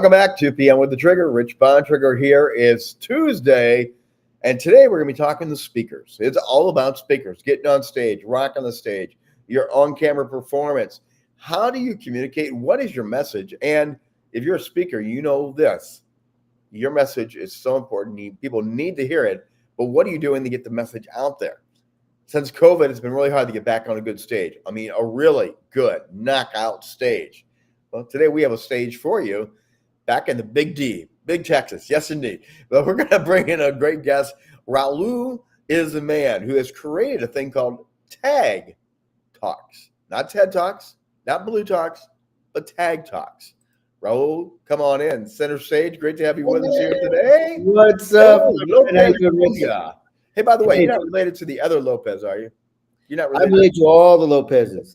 Welcome back to PM with the Trigger. Rich Bontrager here. It's Tuesday, and today we're going to be talking to speakers. It's all about speakers, getting on stage, rocking the stage, your on-camera performance. How do you communicate? What is your message? And if you're a speaker, you know this. Your message is so important. People need to hear it, but what are you doing to get the message out there? Since COVID, it's been really hard to get back on a good stage. I mean, a really good knockout stage. Well, today we have a stage for you. Back in the Big D, Big Texas. Yes, indeed. But we're going to bring in a great guest. Raul is the man who has created a thing called Tag Talks. Not TED Talks, not Blue Talks, but Tag Talks. Raul, come on in. Center stage. Great to have you with us here today. What's up? Lopez Jr. Hey, by the way, you're not related to the other Lopez, are you? You're not related. I'm related to all the Lopez's.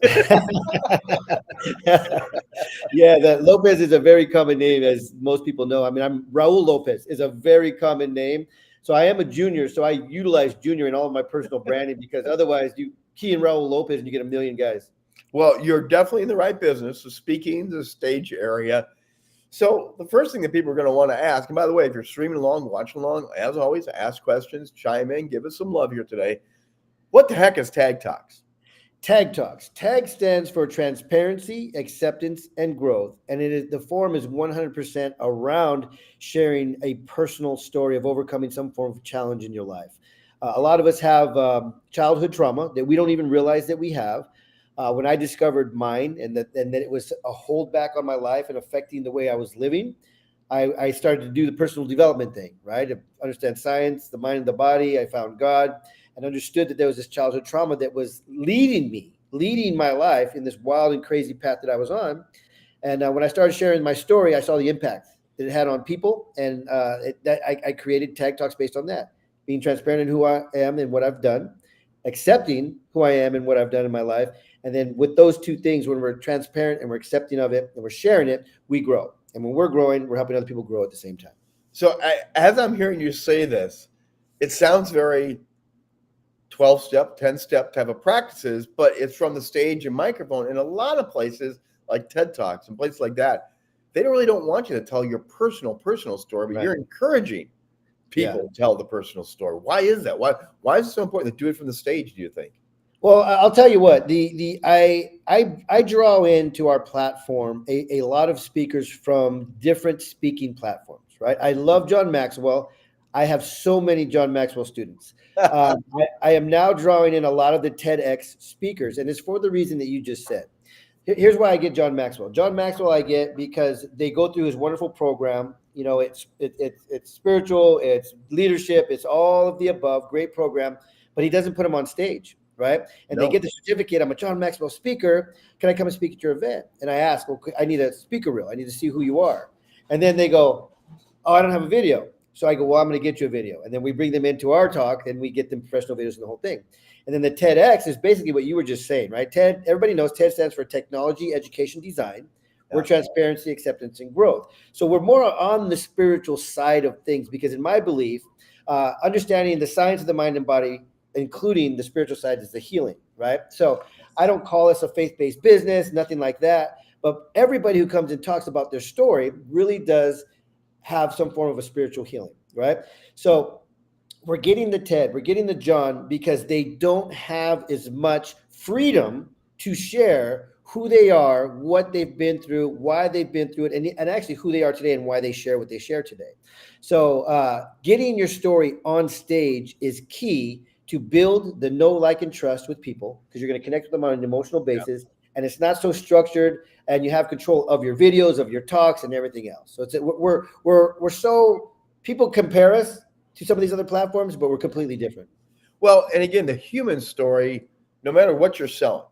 Yeah, that Lopez is a very common name, as most people know. I mean, I'm Raul Lopez is a very common name. So I am a junior, so I utilize junior in all of my personal branding because otherwise you key in Raul Lopez and you get a million guys. Well, you're definitely in the right business, so speaking, the stage area. So the first thing that people are going to want to ask, and by the way, if you're streaming along, watching along, as always, ask questions, chime in, give us some love here today. What the heck is Tag Talks? Tag Talks. Tag stands for transparency, acceptance, and growth. And the form is 100% around sharing a personal story of overcoming some form of challenge in your life. A lot of us have childhood trauma that we don't even realize that we have. When I discovered mine and that it was a holdback on my life and affecting the way I was living, I started to do the personal development thing, right? To understand science, the mind and the body. I found God and understood that there was this childhood trauma that was leading my life in this wild and crazy path that I was on. And when I started sharing my story, I saw the impact that it had on people. And I created Tag Talks based on that, being transparent in who I am and what I've done, accepting who I am and what I've done in my life. And then with those two things, when we're transparent and we're accepting of it and we're sharing it, we grow. And when we're growing, we're helping other people grow at the same time. So as I'm hearing you say this, it sounds very 12-step, 10-step type of practices, but it's from the stage and microphone. In a lot of places like TED Talks and places like that, they really don't want you to tell your personal story, but you're encouraging people to tell the personal story. Why is that? Why is it so important to do it from the stage, do you think? Well, I'll tell you what, I draw into our platform a lot of speakers from different speaking platforms, right? I love John Maxwell. I have so many John Maxwell students. I am now drawing in a lot of the TEDx speakers, and it's for the reason that you just said. Here's why I get John Maxwell. John Maxwell I get because they go through his wonderful program. You know, it's spiritual, it's leadership, it's all of the above, great program, but he doesn't put them on stage. Right. And they get the certificate. I'm a John Maxwell speaker. Can I come and speak at your event? And I ask, well, I need a speaker reel. I need to see who you are. And then they go, oh, I don't have a video. So I go, well, I'm going to get you a video. And then we bring them into our talk and we get them professional videos and the whole thing. And then the TEDx is basically what you were just saying, right? TED, everybody knows TED stands for technology, education, design. We're transparency, acceptance, and growth. So we're more on the spiritual side of things because in my belief, understanding the science of the mind and body, including the spiritual side, is the healing, right? So I don't call us a faith-based business, nothing like that. But everybody who comes and talks about their story really does have some form of a spiritual healing, right? So we're getting the TED, we're getting the John because they don't have as much freedom to share who they are, what they've been through, why they've been through it, and actually who they are today and why they share what they share today. So getting your story on stage is key to build the know, like, and trust with people because you're going to connect with them on an emotional basis, and it's not so structured, and you have control of your videos, of your talks, and everything else. So we're so people compare us to some of these other platforms, but we're completely different. Well, and again, the human story, no matter what you're selling,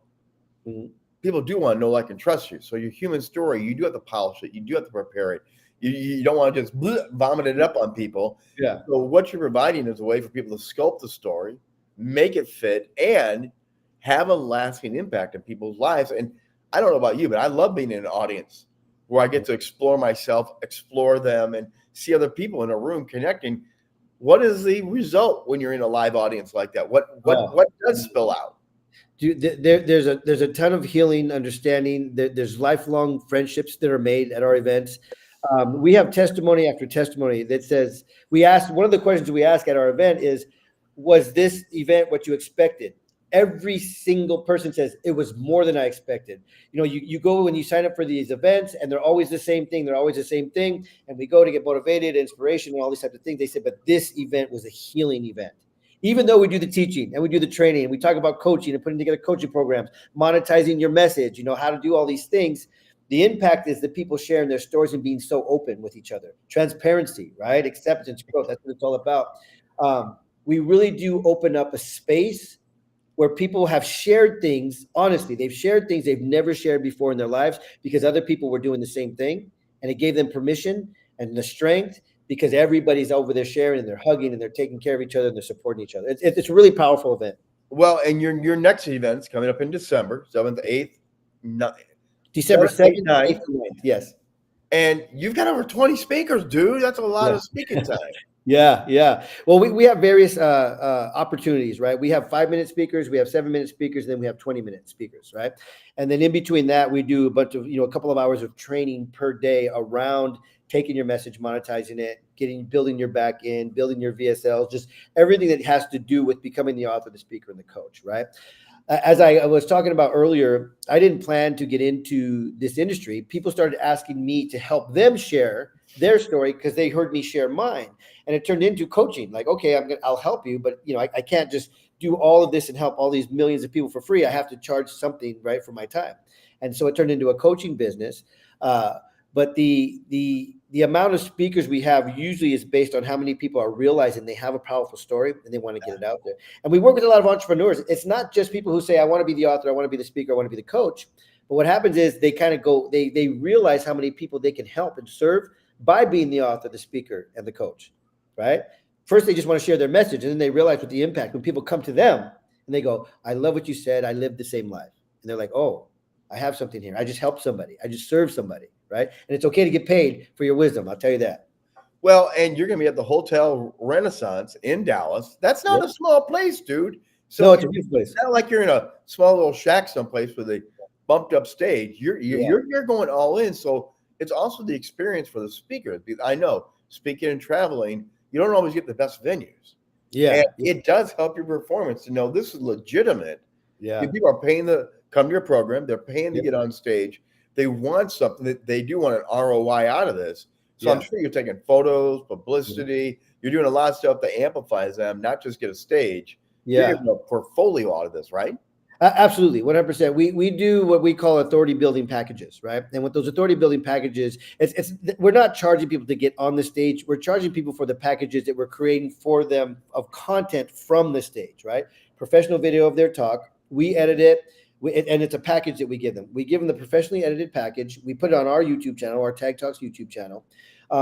people do want to know, like, and trust you. So your human story, you do have to polish it, you do have to prepare it. You don't want to just vomit it up on people. Yeah. So what you're providing is a way for people to sculpt the story, make it fit, and have a lasting impact in people's lives. And I don't know about you, but I love being in an audience where I get to explore myself, explore them, and see other people in a room connecting. What is the result when you're in a live audience like that? What does spill out? Dude, there's a ton of healing, understanding. There's lifelong friendships that are made at our events. We have testimony after testimony that says, one of the questions we ask at our event is, was this event what you expected? Every single person says it was more than I expected. You go when you sign up for these events and they're always the same thing. They're always the same thing. And we go to get motivated, inspiration, and all these types of things. They say, but this event was a healing event. Even though we do the teaching and we do the training and we talk about coaching and putting together coaching programs, monetizing your message, how to do all these things, the impact is the people sharing their stories and being so open with each other. Transparency, right? Acceptance, growth. That's what it's all about. We really do open up a space where people have shared things. Honestly, they've shared things they've never shared before in their lives because other people were doing the same thing. And it gave them permission and the strength because everybody's over there sharing and they're hugging and they're taking care of each other and they're supporting each other. It's a really powerful event. Well, and your next event's coming up in December 7th, 8th, 9th. December 7th, 8th, 9th. Yes. And you've got over 20 speakers, dude. That's a lot of speaking time. Yeah. Well, we have various opportunities, right? We have 5-minute speakers, we have 7-minute speakers, and then we have 20-minute speakers, right? And then in between that, we do a bunch of, a couple of hours of training per day around taking your message, monetizing it, building your back end, building your VSLs, just everything that has to do with becoming the author, the speaker, and the coach, right? As I was talking about earlier, I didn't plan to get into this industry. People started asking me to help them share their story because they heard me share mine, and it turned into coaching. Like, okay, I'll help you, but I can't just do all of this and help all these millions of people for free. I have to charge something, right, for my time, and so it turned into a coaching business. But the amount of speakers we have usually is based on how many people are realizing they have a powerful story and they want to get it out there. And we work with a lot of entrepreneurs. It's not just people who say, I want to be the author, I want to be the speaker, I want to be the coach. But what happens is they kind of go, they realize how many people they can help and serve by being the author, the speaker, and the coach, right? First, they just want to share their message. And then they realize what the impact, when people come to them and they go, I love what you said. I lived the same life. And they're like, oh, I have something here. I just helped somebody. I just served somebody. Right. And it's okay to get paid for your wisdom. I'll tell you that. Well, and you're going to be at the Hotel Renaissance in Dallas. That's not a small place, dude. So no, it's a big place. It's not like you're in a small little shack someplace with a bumped up stage. You're going all in. So it's also the experience for the speaker. I know speaking and traveling, you don't always get the best venues. Yeah. And it does help your performance to know this is legitimate. Yeah. People are paying to come to your program. They're paying to get on stage. They want something that they do want an ROI out of this. So I'm sure you're taking photos, publicity. You're doing a lot of stuff that amplifies them, not just get a stage. Yeah. You're getting a portfolio out of this, right? Absolutely. 100%. We do what we call authority building packages, right? And with those authority building packages, we're not charging people to get on the stage. We're charging people for the packages that we're creating for them of content from the stage, right? Professional video of their talk. We edit it. And it's a package that we give them. We give them the professionally edited package. We put it on our YouTube channel, our Tag Talks YouTube channel.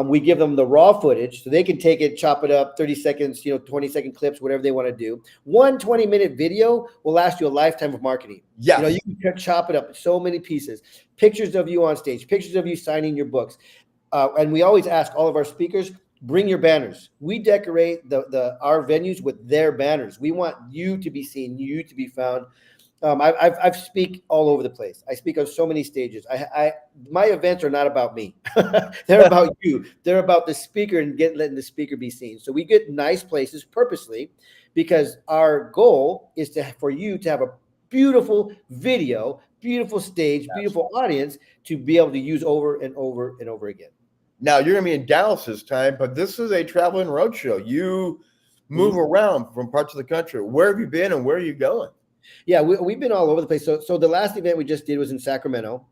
We give them the raw footage so they can take it, chop it up, 30 seconds, 20-second clips, whatever they want to do. One 20-minute video will last you a lifetime of marketing. Yeah. You can chop it up in so many pieces. Pictures of you on stage, pictures of you signing your books. And we always ask all of our speakers, bring your banners. We decorate our venues with their banners. We want you to be seen, you to be found. I've speak all over the place. I speak on so many stages. My events are not about me. They're about you. They're about the speaker and letting the speaker be seen. So we get nice places purposely because our goal is for you to have a beautiful video, beautiful stage, beautiful audience to be able to use over and over and over again. Now you're going to be in Dallas this time, but this is a traveling roadshow. You move around from parts of the country. Where have you been and where are you going? Yeah, we've been all over the place. So the last event we just did was in Sacramento.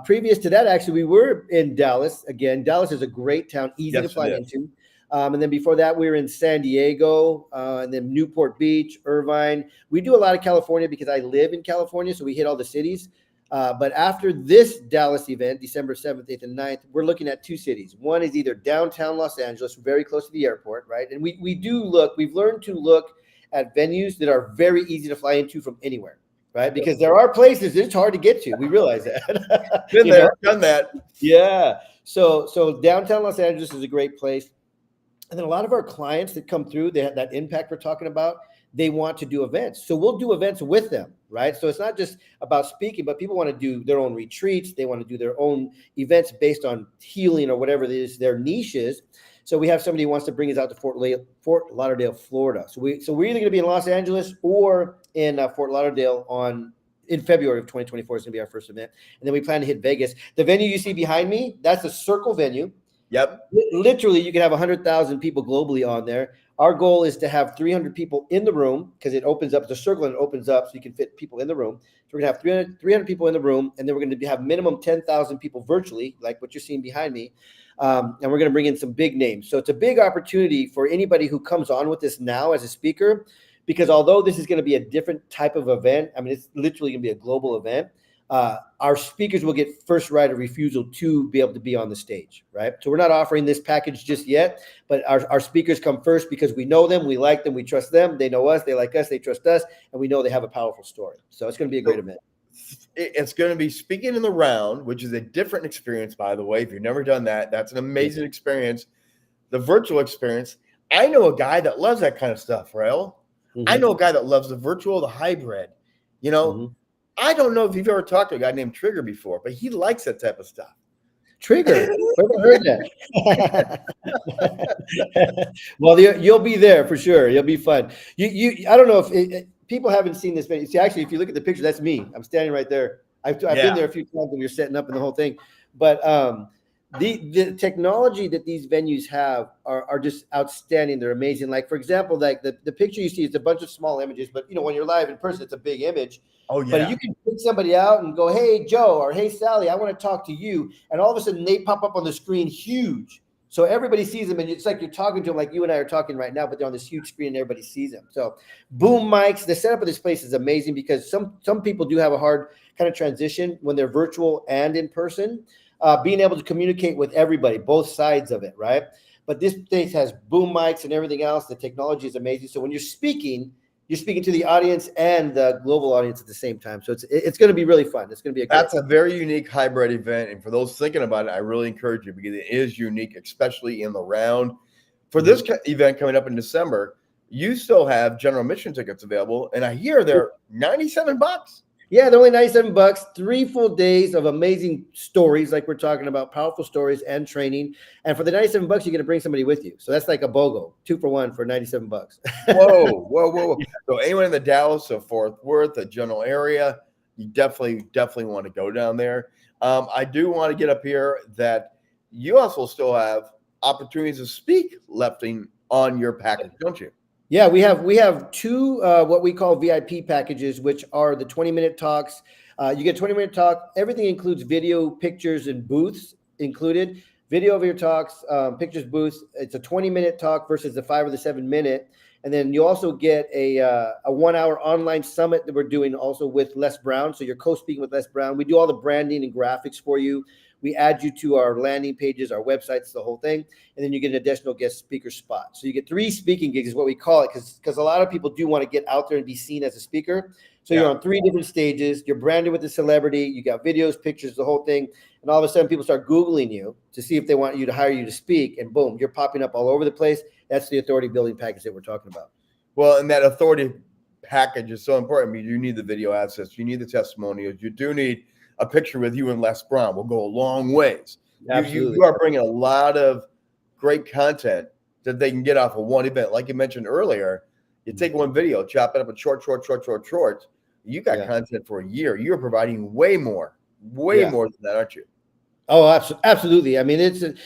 Previous to that, actually, we were in Dallas. Again, Dallas is a great town, easy to fly into. And then before that, we were in San Diego, and then Newport Beach, Irvine. We do a lot of California because I live in California, so we hit all the cities. But after this Dallas event, December 7th, 8th, and 9th, we're looking at 2 cities. One is either downtown Los Angeles, very close to the airport, right? And we've learned to look at venues that are very easy to fly into from anywhere, right? Because there are places that it's hard to get to. We realize that. Been there, done that. Yeah. So downtown Los Angeles is a great place. And then a lot of our clients that come through, they have that impact we're talking about. they want to do events. So we'll do events with them, right? So it's not just about speaking, but people want to do their own retreats. They want to do their own events based on healing or whatever it is their niche is. So we have somebody who wants to bring us out to Fort Lauderdale, Florida. So we're either going to be in Los Angeles or in Fort Lauderdale in February of 2024 is going to be our first event. And then we plan to hit Vegas. The venue you see behind me, that's a Circle venue. Yep. Literally, you can have 100,000 people globally on there. Our goal is to have 300 people in the room because it opens up. It's a circle and it opens up so you can fit people in the room. So we're going to have 300 people in the room, and then we're going to have minimum 10,000 people virtually, like what you're seeing behind me. And we're going to bring in some big names. So it's a big opportunity for anybody who comes on with this now as a speaker, because although this is going to be a different type of event, I mean, it's literally going to be a global event. Our speakers will get first right of refusal to be able to be on the stage, right? So we're not offering this package just yet, but our speakers come first because we know them, we like them, we trust them, they know us, they like us, they trust us, and we know they have a powerful story. So it's going to be a great event. It's going to be speaking in the round, which is a different experience, by the way. If you've never done that, that's an amazing experience. The virtual experience. I know a guy that loves that kind of stuff, Raul. Mm-hmm. I know a guy that loves the virtual, the hybrid. You know, I don't know if you've ever talked to a guy named Trigger before, but he likes that type of stuff. Trigger, never heard that. Well, you'll be there for sure. You'll be fun. I don't know if people haven't seen this video. See, actually, if you look at the picture, that's me. I'm standing right there. I've been there a few times when you're setting up and the whole thing. But the technology that these venues have are just outstanding. They're amazing. Like, for example, like the picture you see is a bunch of small images, but you know, when you're live in person, it's a big image. Oh, yeah. But you can pick somebody out and go, hey, Joe, or hey, Sally, I want to talk to you. And all of a sudden they pop up on the screen huge. So everybody sees them, and it's like you're talking to them like you and I are talking right now, but they're on this huge screen and everybody sees them. So boom mics, the setup of this place is amazing because some people do have a hard kind of transition when they're virtual and in person, being able to communicate with everybody, both sides of it, right? But this place has boom mics and everything else. The technology is amazing. So when you're speaking to the audience and the global audience at the same time. So it's going to be really fun. It's going to be That's a very unique hybrid event. And for those thinking about it, I really encourage you because it is unique, especially in the round. For this event coming up in December, you still have general admission tickets available. And I hear they're $97. Yeah, they're only $97, 3 full days of amazing stories, like we're talking about, powerful stories and training. And for the $97, you're going to bring somebody with you. So that's like a BOGO, 2 for 1 for $97. Whoa. So anyone in the Dallas or Fort Worth, the general area, you definitely want to go down there. I do want to get up here that you also still have opportunities to speak left on your package, don't you? Yeah, we have 2 what we call VIP packages, which are the 20-minute talks. You get 20-minute talk. Everything includes video, pictures, and booths included. Video of your talks, pictures, booths. It's a 20-minute talk versus the 5 or the 7-minute. And then you also get a 1-hour online summit that we're doing also with Les Brown. So you're co-speaking with Les Brown. We do all the branding and graphics for you. We add you to our landing pages, our websites, the whole thing. And then you get an additional guest speaker spot. So you get 3 speaking gigs is what we call it because a lot of people do want to get out there and be seen as a speaker. So you're on 3 different stages. You're branded with a celebrity. You got videos, pictures, the whole thing. And all of a sudden people start Googling you to see if they want you to hire you to speak. And boom, you're popping up all over the place. That's the authority building package that we're talking about. Well, and that authority package is so important. I mean, you need the video assets. You need the testimonials. You do need a picture with you and Les Brown. Will go a long ways. You are bringing a lot of great content that they can get off of one event. Like you mentioned earlier, you take one video, chop it up in short. You got content for a year. You're providing way more than that, aren't you? Oh, absolutely. I mean,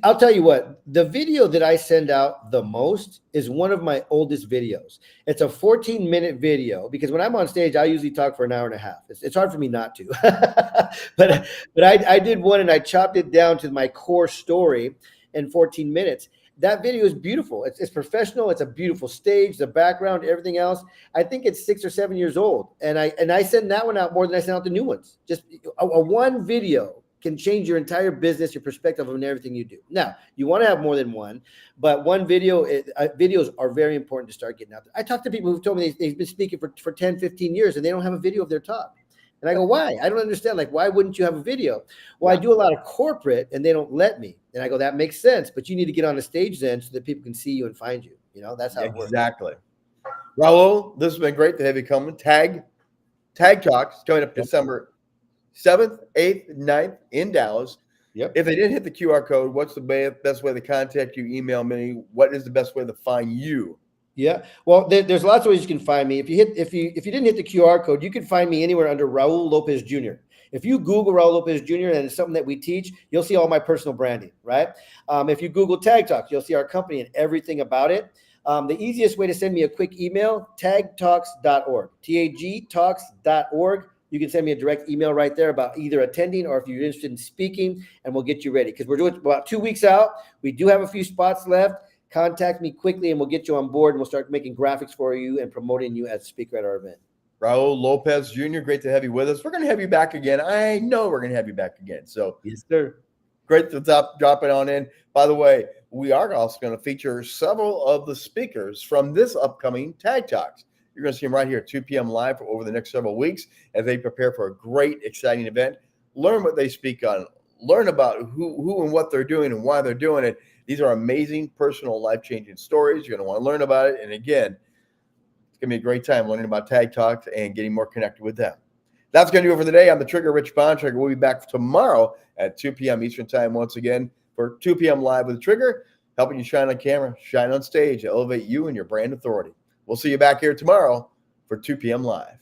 I'll tell you what, the video that I send out the most is one of my oldest videos. It's a 14-minute video because when I'm on stage, I usually talk for an hour and a half. It's hard for me not to, but I did one and I chopped it down to my core story in 14 minutes. That video is beautiful. It's professional. It's a beautiful stage, the background, everything else. I think it's 6 or 7 years old. And I send that one out more than I send out the new ones. Just a one video can change your entire business, your perspective on everything you do. Now, you want to have more than one, but one video, videos are very important to start getting out there. I talk to people who've told me they've been speaking for 10, 15 years and they don't have a video of their talk. And I go, why? I don't understand. Like, why wouldn't you have a video? Well, I do a lot of corporate and they don't let me. And I go, that makes sense, but you need to get on the stage then so that people can see you and find you. You know, that's how it works. Exactly. Raul, this has been great to have you coming. Tag Talks coming up Yep. December 7th, 8th, 9th in Dallas. Yep. If they didn't hit the QR code, what's the best way to contact you? Email me. What is the best way to find you? Yeah. Well, there's lots of ways you can find me. If you didn't hit the QR code, you can find me anywhere under Raul Lopez Jr. If you Google Raul Lopez Jr. and it's something that we teach, you'll see all my personal branding, right? If you Google Tag Talks, you'll see our company and everything about it. The easiest way to send me a quick email, tagtalks.org, tagtalks.org. You can send me a direct email right there about either attending or if you're interested in speaking, and we'll get you ready because we're doing about 2 weeks out. We do have a few spots left. Contact me quickly and we'll get you on board and we'll start making graphics for you and promoting you as a speaker at our event. Raul Lopez Jr., great to have you with us. We're going to have you back again. I know we're going to have you back again. So, yes, sir. Great to drop it on in. By the way, we are also going to feature several of the speakers from this upcoming Tag Talks. You're going to see them right here at 2 p.m. live over the next several weeks as they prepare for a great, exciting event. Learn what they speak on. Learn about who and what they're doing and why they're doing it. These are amazing, personal, life-changing stories. You're going to want to learn about it. And again, it's going to be a great time learning about Tag Talks and getting more connected with them. That's going to do it for today. I'm the Trigger, Rich Bontrager. We'll be back tomorrow at 2 p.m. Eastern Time once again for 2 p.m. Live with the Trigger, helping you shine on camera, shine on stage, elevate you and your brand authority. We'll see you back here tomorrow for 2 p.m. Live.